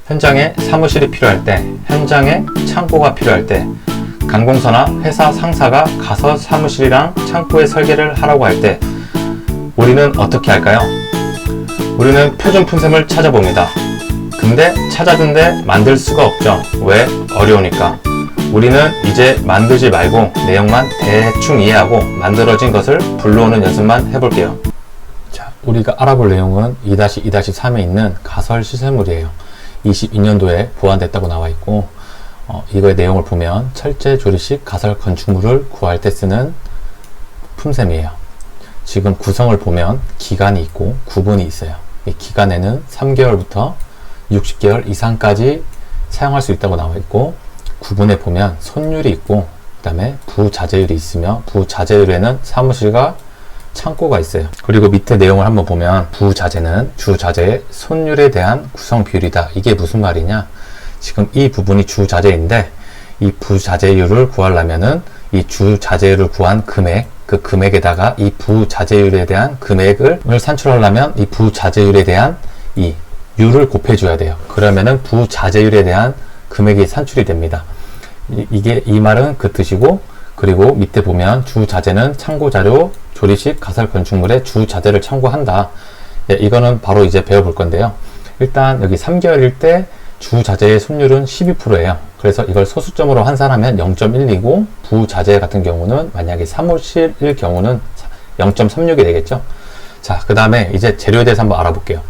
현장에 사무실이 필요할 때, 현장에 창고가 필요할 때, 관공서나 회사 상사가 가설 사무실이랑 창고의 설계를 하라고 할 때 우리는 어떻게 할까요? 우리는 표준 품셈을 찾아봅니다. 근데 찾았는데 만들 수가 없죠. 왜? 어려우니까. 우리는 이제 만들지 말고 내용만 대충 이해하고 만들어진 것을 불러오는 연습만 해볼게요. 자, 우리가 알아볼 내용은 2-2-3에 있는 가설 시설물이에요. 22년도에 보완됐다고 나와 있고, 이거의 내용을 보면 철제 조리식 가설 건축물을 구할 때 쓰는 품셈이에요. 지금 구성을 보면 기간이 있고 구분이 있어요. 이 기간에는 3개월부터 60개월 이상까지 사용할 수 있다고 나와 있고, 구분에 보면 손율이 있고, 그 다음에 부자재율이 있으며, 부자재율에는 사무실과 창고가 있어요. 그리고 밑에 내용을 한번 보면 부자재는 주자재의 손율에 대한 구성 비율이다. 이게 무슨 말이냐? 지금 이 부분이 주자재인데 이 부자재율을 구하려면은 이 주자재율을 구한 금액, 그 금액에다가 이 부자재율에 대한 금액을 산출하려면 이 부자재율에 대한 이 율을 곱해줘야 돼요. 그러면은 부자재율에 대한 금액이 산출이 됩니다. 이 말은 그 뜻이고, 그리고 밑에 보면 주자재는 참고자료 조리식 가설 건축물의 주자재를 참고한다. 예, 이거는 바로 이제 배워볼 건데요. 일단 여기 3개월일 때 주자재의 손율은 12%예요. 그래서 이걸 소수점으로 환산하면 0.12고, 부자재 같은 경우는 만약에 사무실일 경우는 0.36이 되겠죠. 자, 그 다음에 이제 재료에 대해서 한번 알아볼게요.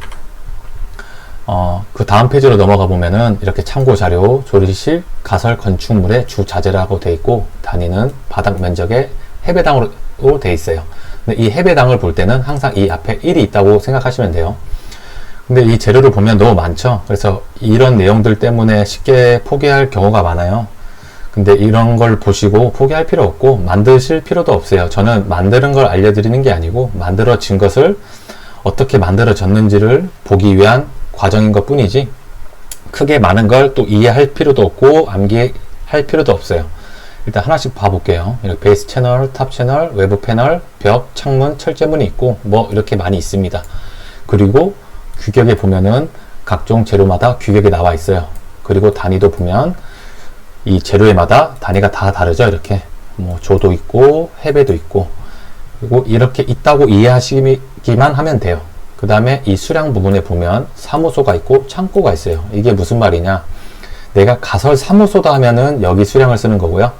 그 다음 페이지로 넘어가 보면은 이렇게 참고 자료 조리식 가설 건축물의 주자재라고 되어 있고, 단위는 바닥 면적의 해배당으로 되어 있어요. 근데 이 해배당을 볼 때는 항상 이 앞에 1이 있다고 생각하시면 돼요. 근데 이 재료를 보면 너무 많죠. 그래서 이런 내용들 때문에 쉽게 포기할 경우가 많아요. 근데 이런 걸 보시고 포기할 필요 없고 만드실 필요도 없어요. 저는 만드는 걸 알려드리는 게 아니고 만들어진 것을 어떻게 만들어졌는지를 보기 위한 과정인 것 뿐이지, 크게 많은 걸 또 이해할 필요도 없고 암기할 필요도 없어요. 일단 하나씩 봐볼게요. 이렇게 베이스 채널, 탑 채널, 외부 패널, 벽, 창문, 철제문이 있고 뭐 이렇게 많이 있습니다. 그리고 규격에 보면은 각종 재료마다 규격이 나와 있어요. 그리고 단위도 보면 이 재료에마다 단위가 다 다르죠. 이렇게 뭐 조도 있고 해배도 있고, 그리고 이렇게 있다고 이해하시기만 하면 돼요. 그 다음에 이 수량 부분에 보면 사무소가 있고 창고가 있어요. 이게 무슨 말이냐? 내가 가설 사무소다 하면은 여기 수량을 쓰는 거고요.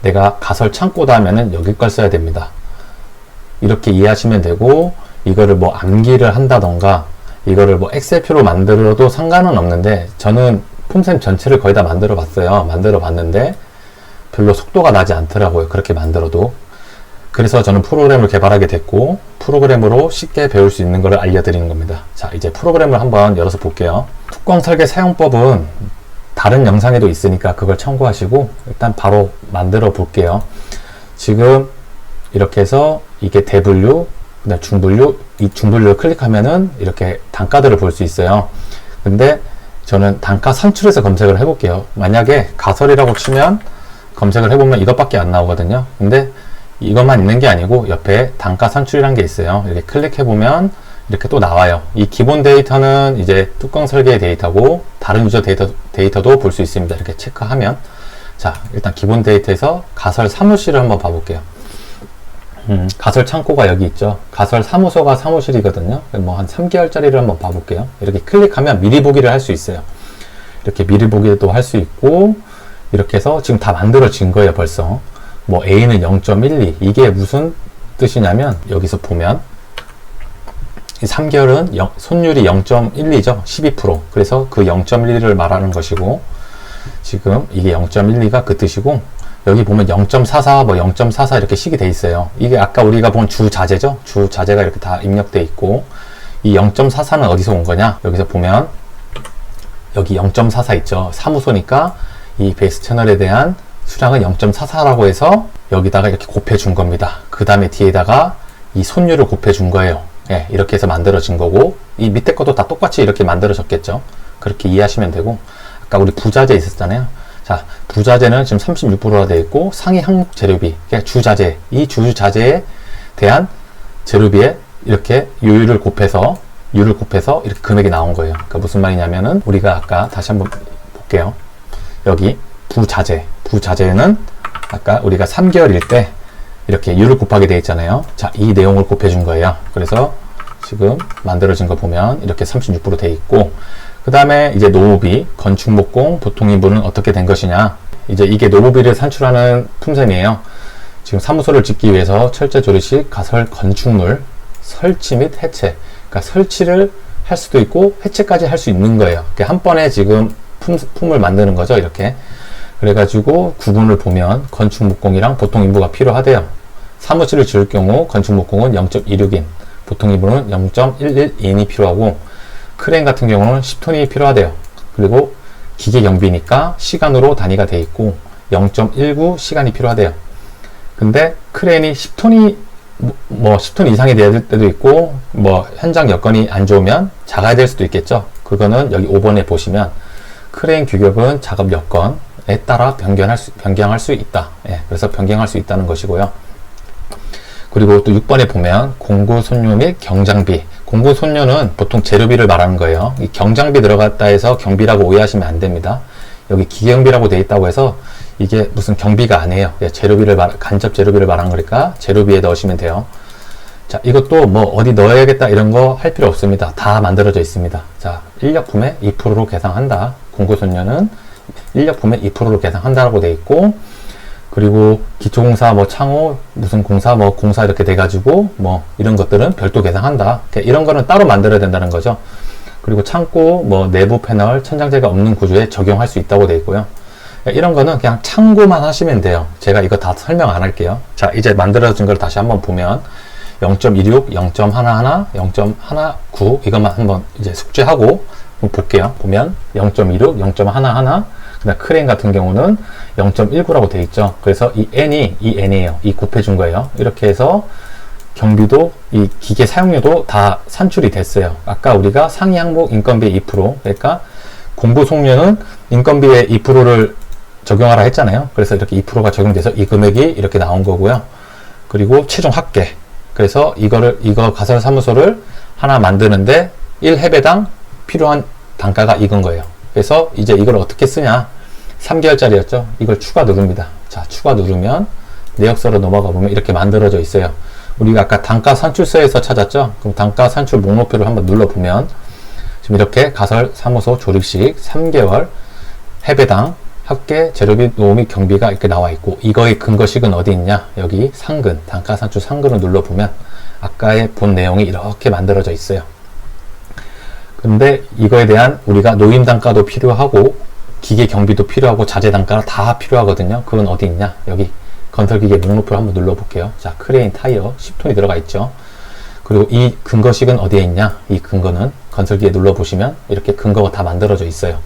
내가 가설 창고다 하면은 여기 걸 써야 됩니다. 이렇게 이해하시면 되고, 이거를 뭐 암기를 한다던가 이거를 뭐 엑셀표로 만들어도 상관은 없는데, 저는 품셈 전체를 거의 다 만들어 봤어요. 만들어 봤는데 별로 속도가 나지 않더라고요. 그렇게 만들어도. 그래서 저는 프로그램을 개발하게 됐고, 프로그램으로 쉽게 배울 수 있는 것을 알려드리는 겁니다. 자, 이제 프로그램을 한번 열어서 볼게요. 뚜껑 설계 사용법은 다른 영상에도 있으니까 그걸 참고하시고 일단 바로 만들어 볼게요. 지금 이렇게 해서 이게 대분류, 그다음 중분류, 이 중분류를 클릭하면은 이렇게 단가들을 볼 수 있어요. 근데 저는 단가 산출해서 검색을 해볼게요. 만약에 가설이라고 치면 검색을 해보면 이것밖에 안 나오거든요. 근데 이것만 있는 게 아니고 옆에 단가 산출이라는 게 있어요. 이렇게 클릭해보면 이렇게 또 나와요. 이 기본 데이터는 이제 뚜껑 설계의 데이터고 다른 유저 데이터도 볼 수 있습니다. 이렇게 체크하면. 자, 일단 기본 데이터에서 가설 사무실을 한번 봐볼게요. 가설 창고가 여기 있죠. 가설 사무소가 사무실이거든요. 뭐 한 3개월짜리를 한번 봐볼게요. 이렇게 클릭하면 미리 보기를 할 수 있어요. 이렇게 미리 보기도 할 수 있고, 이렇게 해서 지금 다 만들어진 거예요. 벌써 뭐 A는 0.12, 이게 무슨 뜻이냐면 여기서 보면 이 3개월은 손율이 0.12죠. 12%. 그래서 그 0.12를 말하는 것이고, 지금 이게 0.12가 그 뜻이고, 여기 보면 0.44, 뭐 0.44 이렇게 식이 돼 있어요. 이게 아까 우리가 본 주자재죠. 주자재가 이렇게 다 입력돼 있고, 이 0.44는 어디서 온 거냐? 여기서 보면 여기 0.44 있죠. 사무소니까 이 베이스 채널에 대한 수량은 0.44라고 해서 여기다가 이렇게 곱해 준 겁니다. 그 다음에 뒤에다가 이 손율을 곱해 준 거예요. 예, 이렇게 해서 만들어진 거고, 이 밑에 것도 다 똑같이 이렇게 만들어졌겠죠. 그렇게 이해하시면 되고, 아까 우리 부자재 있었잖아요. 자, 부자재는 지금 36%가 되어 있고, 상위 항목 재료비, 그러니까 주자재, 이 주자재에 대한 재료비에 이렇게 요율을 곱해서 U를 곱해서 이렇게 금액이 나온 거예요. 그러니까 무슨 말이냐면은 우리가 아까 다시 한번 볼게요. 여기 부자재는 아까 우리가 3개월일 때 이렇게 U를 곱하게 되어 있잖아요. 자, 이 내용을 곱해준 거예요. 그래서 지금 만들어진 거 보면 이렇게 36% 되어 있고, 그 다음에 이제 노후비, 건축목공, 보통인부는 어떻게 된 것이냐. 이제 이게 노후비를 산출하는 품셈이에요. 지금 사무소를 짓기 위해서 철제, 조리실, 가설, 건축물, 설치 및 해체. 그러니까 설치를 할 수도 있고 해체까지 할 수 있는 거예요. 한 번에 지금 품을 만드는 거죠. 이렇게. 그래가지고 구분을 보면 건축목공이랑 보통인부가 필요하대요. 사무실을 지을 경우 건축목공은 0.26인, 보통인부는 0.11인이 필요하고, 크레인 같은 경우는 10톤이 필요하대요. 그리고 기계 경비니까 시간으로 단위가 돼 있고 0.19 시간이 필요하대요. 근데 크레인이 10톤이 뭐 10톤 이상이 돼야 될 때도 있고, 뭐 현장 여건이 안 좋으면 작아야 될 수도 있겠죠. 그거는 여기 5번에 보시면 크레인 규격은 작업 여건에 따라 변경할 수 있다. 예, 그래서 변경할 수 있다는 것이고요. 그리고 또 6번에 보면 공구 손료 및 경장비. 공구 손료는 보통 재료비를 말하는 거예요. 이 경장비 들어갔다 해서 경비라고 오해하시면 안 됩니다. 여기 기경비라고 되어 있다고 해서 이게 무슨 경비가 아니에요. 재료비를 간접 재료비를 말하는 거니까 재료비에 넣으시면 돼요. 자, 이것도 뭐 어디 넣어야겠다 이런 거 할 필요 없습니다. 다 만들어져 있습니다. 자, 인력품의 2%로 계상한다. 공구손료는 인력품의 2%로 계상한다라고 되어 있고, 그리고 기초공사, 뭐 창호, 무슨 공사, 뭐 공사 이렇게 돼가지고 뭐 이런 것들은 별도 계상한다. 이런 거는 따로 만들어야 된다는 거죠. 그리고 창고, 뭐 내부 패널, 천장재가 없는 구조에 적용할 수 있다고 되어 있고요. 이런 거는 그냥 참고만 하시면 돼요. 제가 이거 다 설명 안 할게요. 자, 이제 만들어진 걸 다시 한번 보면 0.26, 0.11, 0.19 이것만 한번 이제 숙지하고 볼게요. 보면 0.26, 0.11, 그다음 크레인 같은 경우는 0.19라고 되어 있죠. 그래서 이 N이에요. 이 곱해준 거예요. 이렇게 해서 경비도, 이 기계 사용료도 다 산출이 됐어요. 아까 우리가 상위 항목 인건비 2%, 그러니까 공부 속료는 인건비의 2%를 적용하라 했잖아요. 그래서 이렇게 2%가 적용돼서 이 금액이 이렇게 나온 거고요. 그리고 최종 합계. 그래서 이거 가설 사무소를 하나 만드는데 1회배당 필요한 단가가 이건 거예요. 그래서 이제 이걸 어떻게 쓰냐. 3개월짜리였죠. 이걸 추가 누릅니다. 자, 추가 누르면 내역서로 넘어가 보면 이렇게 만들어져 있어요. 우리가 아까 단가 산출서에서 찾았죠. 그럼 단가 산출 목록표를 한번 눌러보면 지금 이렇게 가설 사무소 조립식 3개월 해배당 합계 재료비 노후 및 경비가 이렇게 나와 있고, 이거의 근거식은 어디 있냐. 여기 상근, 단가 산출 상근을 눌러보면 아까의 본 내용이 이렇게 만들어져 있어요. 근데 이거에 대한 우리가 노임 단가도 필요하고 기계 경비도 필요하고 자재 단가가 다 필요하거든요. 그건 어디 있냐. 여기 건설기계 목록표를 한번 눌러볼게요. 자, 크레인 타이어 10톤이 들어가 있죠. 그리고 이 근거식은 어디에 있냐. 이 근거는 건설기에 눌러보시면 이렇게 근거가 다 만들어져 있어요.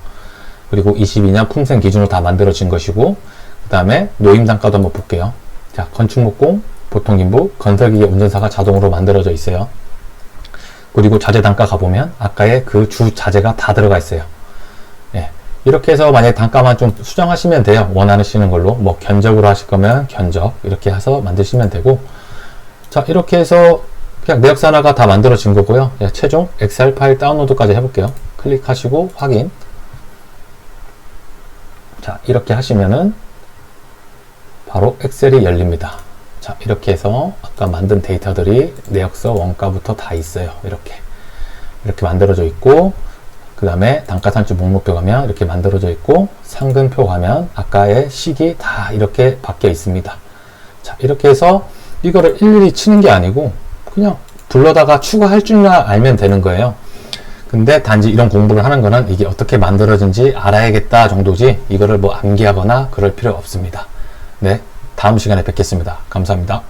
그리고 22년 품생 기준으로 다 만들어진 것이고, 그 다음에 노임 단가도 한번 볼게요. 자, 건축목공, 보통인부, 건설기계 운전사가 자동으로 만들어져 있어요. 그리고 자재 단가 가보면 아까의 그 주 자재가 다 들어가 있어요. 예. 이렇게 해서 만약에 단가만 좀 수정하시면 돼요. 원하시는 걸로. 뭐 견적으로 하실 거면 견적 이렇게 해서 만드시면 되고, 자, 이렇게 해서 그냥 내역서 하나가 다 만들어진 거고요. 예, 최종 엑셀 파일 다운로드까지 해볼게요. 클릭하시고 확인. 자, 이렇게 하시면은 바로 엑셀이 열립니다. 자, 이렇게 해서 아까 만든 데이터들이 내역서 원가부터 다 있어요. 이렇게 만들어져 있고, 그 다음에 단가 산출 목록표 가면 이렇게 만들어져 있고, 상근표 가면 아까의 식이 다 이렇게 바뀌어 있습니다. 자, 이렇게 해서 이거를 일일이 치는 게 아니고 그냥 불러다가 추가할 줄만 알면 되는 거예요. 근데 단지 이런 공부를 하는 거는 이게 어떻게 만들어진지 알아야겠다 정도지, 이거를 뭐 암기하거나 그럴 필요 없습니다. 네, 다음 시간에 뵙겠습니다. 감사합니다.